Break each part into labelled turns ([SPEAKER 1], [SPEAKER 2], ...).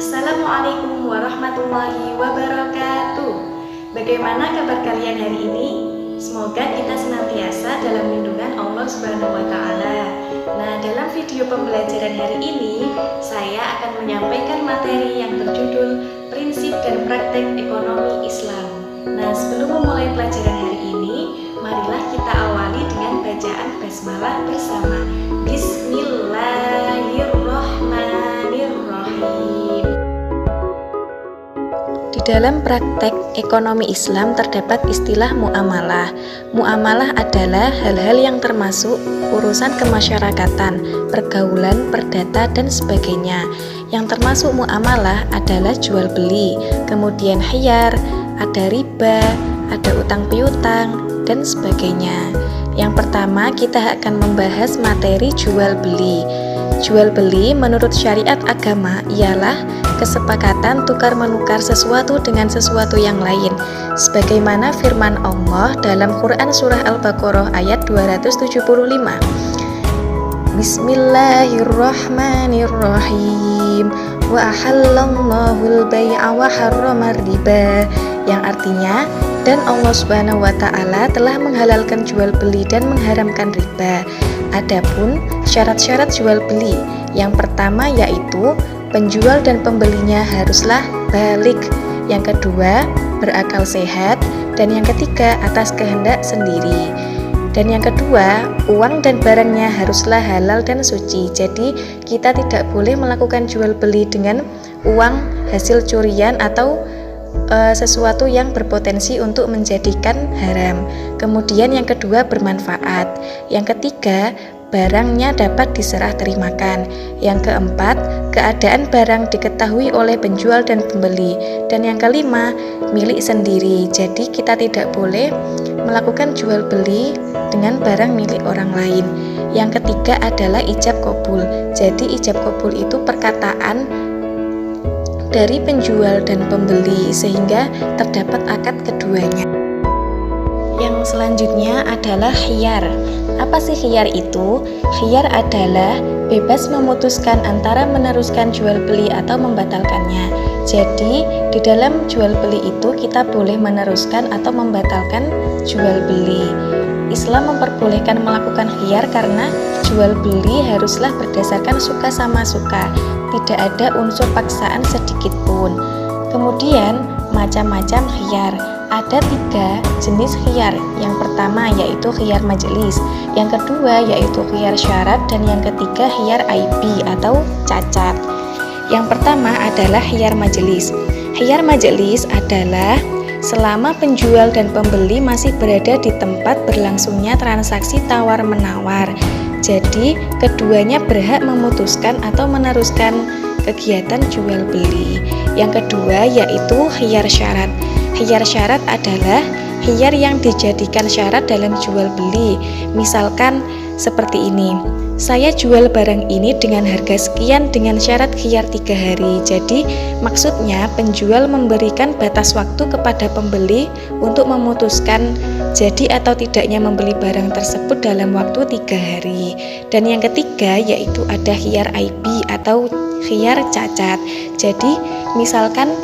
[SPEAKER 1] Assalamualaikum warahmatullahi wabarakatuh. Bagaimana kabar kalian hari ini? Semoga kita senantiasa dalam lindungan Allah Subhanahu wa Ta'ala. Nah, dalam video pembelajaran hari ini, saya akan menyampaikan materi yang berjudul Prinsip dan Praktek Ekonomi Islam. Nah, sebelum memulai pelajaran hari ini, marilah kita awali dengan bacaan basmalah bersama. Bismillahirrahmanirrahim. Di dalam praktek ekonomi Islam terdapat istilah muamalah. Muamalah adalah hal-hal yang termasuk urusan kemasyarakatan, pergaulan, perdata, dan sebagainya. Yang termasuk muamalah adalah jual beli, kemudian khiyar, ada riba, ada utang piutang, dan sebagainya. Yang pertama, kita akan membahas materi jual beli. Jual beli menurut syariat agama ialah kesepakatan tukar-menukar sesuatu dengan sesuatu yang lain, sebagaimana firman Allah dalam Quran Surah Al-Baqarah ayat 275. Bismillahirrahmanirrahim. Wa ahallallahul bai'a wa harramar riba, yang artinya, dan Allah Subhanahu wa Ta'ala telah menghalalkan jual beli dan mengharamkan riba. Adapun syarat-syarat jual beli, yang pertama yaitu penjual dan pembelinya haruslah balik, yang kedua berakal sehat, dan yang ketiga atas kehendak sendiri. Dan yang kedua, uang dan barangnya haruslah halal dan suci. Jadi kita tidak boleh melakukan jual beli dengan uang hasil curian atau sesuatu yang berpotensi untuk menjadikan haram. Kemudian yang kedua, bermanfaat. Yang ketiga, barangnya dapat diserah terimakan. Yang keempat, keadaan barang diketahui oleh penjual dan pembeli. Dan yang kelima, milik sendiri. Jadi kita tidak boleh melakukan jual beli dengan barang milik orang lain. Yang ketiga adalah ijab qabul. Jadi ijab qabul itu perkataan dari penjual dan pembeli sehingga terdapat akad keduanya. Yang selanjutnya adalah khiyar. Apa sih khiyar itu? Khiyar adalah bebas memutuskan antara meneruskan jual beli atau membatalkannya. Jadi di dalam jual beli itu kita boleh meneruskan atau membatalkan jual beli. Islam memperbolehkan melakukan khiyar karena jual beli haruslah berdasarkan suka sama suka, tidak ada unsur paksaan sedikit pun. Kemudian macam-macam khiyar. Ada 3 jenis khiyar. Yang pertama yaitu khiyar majelis, yang kedua yaitu khiyar syarat, dan yang ketiga khiyar aibi atau cacat. Yang pertama adalah khiyar majelis. Khiyar majelis adalah selama penjual dan pembeli masih berada di tempat berlangsungnya transaksi tawar-menawar. Jadi, keduanya berhak memutuskan atau meneruskan kegiatan jual beli. Yang kedua yaitu khiyar syarat. Khiyar syarat adalah khiyar yang dijadikan syarat dalam jual beli. Misalkan seperti ini. Saya jual barang ini dengan harga sekian dengan syarat khiyar 3 hari. Jadi maksudnya penjual memberikan batas waktu kepada pembeli untuk memutuskan jadi atau tidaknya membeli barang tersebut dalam waktu 3 hari. Dan yang ketiga yaitu ada khiyar aibi atau khiyar cacat. Jadi misalkan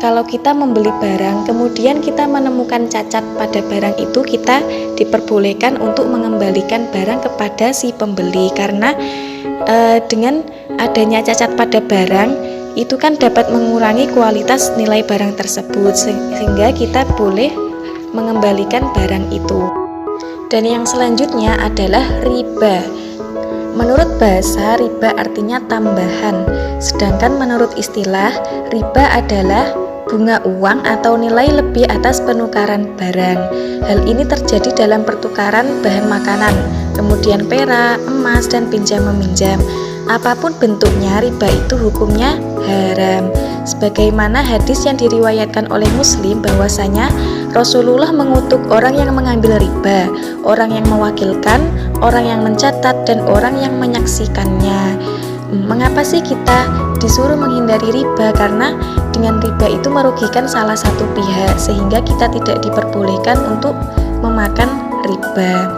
[SPEAKER 1] kalau kita membeli barang, kemudian kita menemukan cacat pada barang itu, kita diperbolehkan untuk mengembalikan barang kepada si pembeli. Karena dengan adanya cacat pada barang, itu kan dapat mengurangi kualitas nilai barang tersebut, sehingga kita boleh mengembalikan barang itu. Dan yang selanjutnya adalah riba. Menurut bahasa, riba artinya tambahan. Sedangkan menurut istilah, riba adalah bunga uang atau nilai lebih atas penukaran barang. Hal ini terjadi dalam pertukaran bahan makanan, kemudian perak, emas, dan pinjam-meminjam. Apapun bentuknya, riba itu hukumnya haram. Sebagaimana hadis yang diriwayatkan oleh Muslim bahwasanya Rasulullah mengutuk orang yang mengambil riba, orang yang mewakilkan, orang yang mencatat, dan orang yang menyaksikannya. Mengapa sih kita disuruh menghindari riba? Karena dengan riba itu merugikan salah satu pihak, sehingga kita tidak diperbolehkan untuk memakan riba.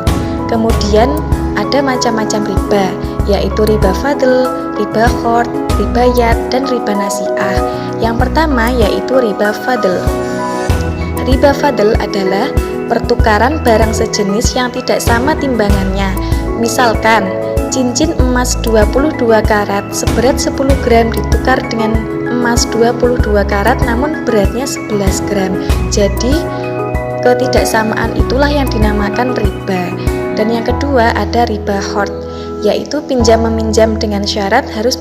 [SPEAKER 1] Kemudian ada macam-macam riba, yaitu riba fadl, riba khord, ribayat, dan riba nasi'ah. Yang pertama yaitu riba fadl. Riba fadl adalah pertukaran barang sejenis yang tidak sama timbangannya. Misalkan, cincin emas 22 karat seberat 10 gram ditukar dengan emas 22 karat namun beratnya 11 gram. Jadi, ketidaksamaan itulah yang dinamakan riba. Dan yang kedua ada riba qard, yaitu pinjam meminjam dengan syarat harus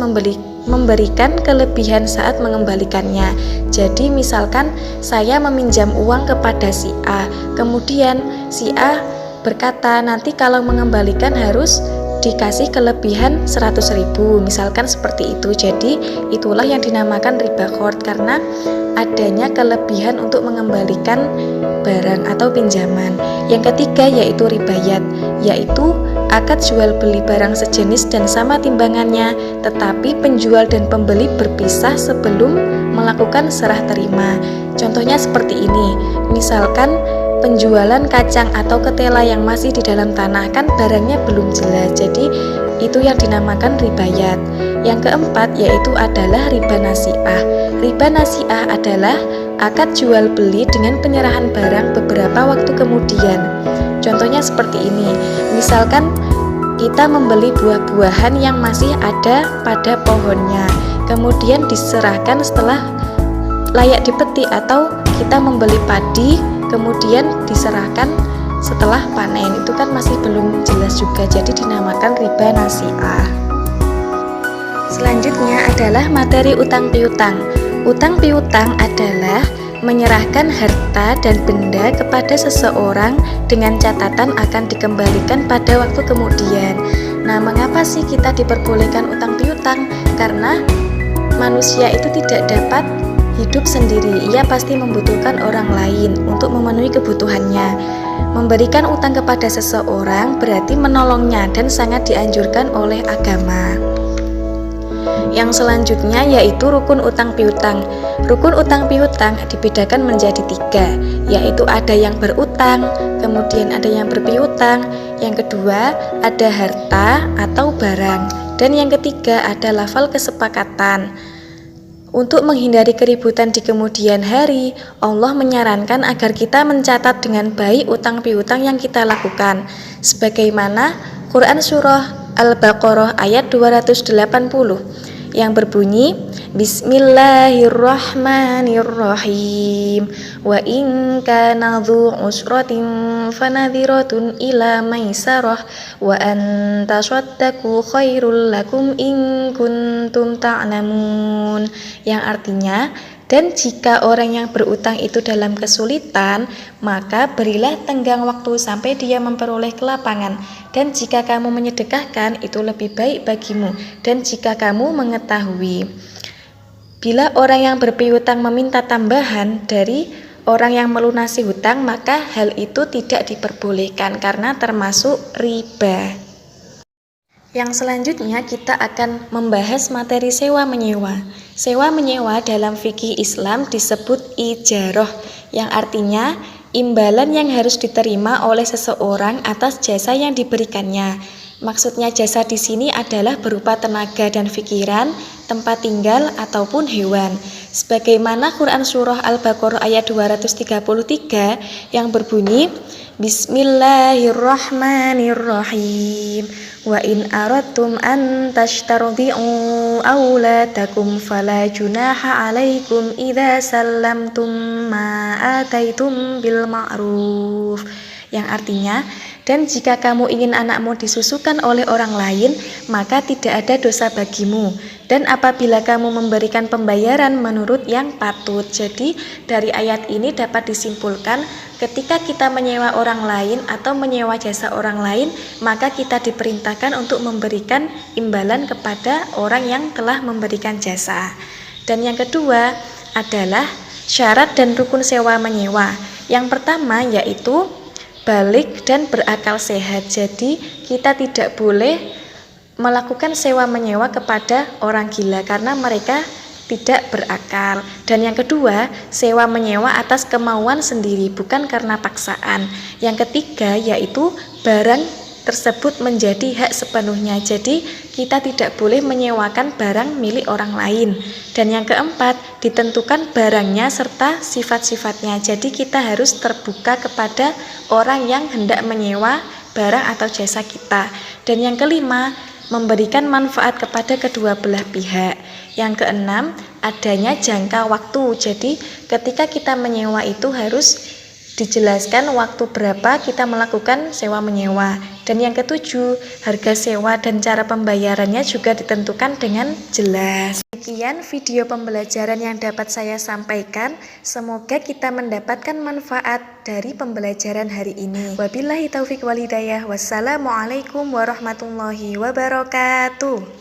[SPEAKER 1] memberikan kelebihan saat mengembalikannya. Jadi misalkan saya meminjam uang kepada si A, kemudian si A berkata nanti kalau mengembalikan harus dikasih kelebihan 100.000, misalkan seperti itu. Jadi itulah yang dinamakan riba qard, karena adanya kelebihan untuk mengembalikan barang atau pinjaman. Yang ketiga yaitu ribayat, yaitu akad jual beli barang sejenis dan sama timbangannya, tetapi penjual dan pembeli berpisah sebelum melakukan serah terima. Contohnya seperti ini, misalkan penjualan kacang atau ketela yang masih di dalam tanah, kan barangnya belum jelas, jadi itu yang dinamakan ribayat. Yang keempat yaitu adalah riba nasi'ah. Riba nasi'ah adalah akad jual beli dengan penyerahan barang beberapa waktu kemudian. Contohnya seperti ini, misalkan kita membeli buah-buahan yang masih ada pada pohonnya, kemudian diserahkan setelah layak dipetik, atau kita membeli padi kemudian diserahkan setelah panen, itu kan masih belum jelas juga, jadi dinamakan riba nasi'ah. Selanjutnya adalah materi utang piutang. Utang piutang adalah menyerahkan harta dan benda kepada seseorang dengan catatan akan dikembalikan pada waktu kemudian. Nah, mengapa sih kita diperbolehkan utang piutang? Karena manusia itu tidak dapat hidup sendiri, ia pasti membutuhkan orang lain untuk memenuhi kebutuhannya. Memberikan utang kepada seseorang berarti menolongnya dan sangat dianjurkan oleh agama. Yang selanjutnya yaitu rukun utang piutang. Rukun utang piutang dibedakan menjadi 3, yaitu ada yang berutang, kemudian ada yang berpiutang, yang kedua ada harta atau barang, dan yang ketiga ada lafal kesepakatan. Untuk menghindari keributan di kemudian hari, Allah menyarankan agar kita mencatat dengan baik utang piutang yang kita lakukan, sebagaimana Quran Surah Al-Baqarah ayat 280 yang berbunyi, Bismillahirrahmanirrahim, wa in kana dzu usratin fanadhiratun ila maisarah wa an tasaddaqu khairul lakum in kuntum ta'lamun. Yang artinya, dan jika orang yang berutang itu dalam kesulitan, maka berilah tenggang waktu sampai dia memperoleh kelapangan. Dan jika kamu menyedekahkan, itu lebih baik bagimu. Dan jika kamu mengetahui, bila orang yang berpiutang meminta tambahan dari orang yang melunasi hutang, maka hal itu tidak diperbolehkan karena termasuk riba. Yang selanjutnya kita akan membahas materi sewa menyewa. Sewa menyewa dalam fikih Islam disebut ijarah, yang artinya imbalan yang harus diterima oleh seseorang atas jasa yang diberikannya. Maksudnya jasa di sini adalah berupa tenaga dan pikiran, tempat tinggal ataupun hewan. Sebagaimana Quran Surah Al-Baqarah ayat 233 yang berbunyi, Bismillahirrahmanirrahim. Wa in aradtum an tashtardi'u auladakum fala junaha 'alaikum idza sallamtum ma ataitum bil ma'ruf. Yang artinya, dan jika kamu ingin anakmu disusukan oleh orang lain, maka tidak ada dosa bagimu. Dan apabila kamu memberikan pembayaran menurut yang patut. Jadi dari ayat ini dapat disimpulkan, ketika kita menyewa orang lain atau menyewa jasa orang lain, maka kita diperintahkan untuk memberikan imbalan kepada orang yang telah memberikan jasa. Dan yang kedua adalah syarat dan rukun sewa menyewa. Yang pertama yaitu balik dan berakal sehat. Jadi kita tidak boleh melakukan sewa menyewa kepada orang gila karena mereka tidak berakal. Dan yang kedua, sewa menyewa atas kemauan sendiri, bukan karena paksaan. Yang ketiga yaitu barang tersebut menjadi hak sepenuhnya. Jadi kita tidak boleh menyewakan barang milik orang lain. Dan yang keempat, ditentukan barangnya serta sifat-sifatnya. Jadi kita harus terbuka kepada orang yang hendak menyewa barang atau jasa kita. Dan yang kelima, memberikan manfaat kepada kedua belah pihak. Yang keenam, adanya jangka waktu. Jadi ketika kita menyewa itu harus dijelaskan waktu berapa kita melakukan sewa menyewa. Dan yang ketujuh, harga sewa dan cara pembayarannya juga ditentukan dengan jelas. Sekian video pembelajaran yang dapat saya sampaikan. Semoga kita mendapatkan manfaat dari pembelajaran hari ini. Wabillahi taufik wal hidayah. Wassalamualaikum warahmatullahi wabarakatuh.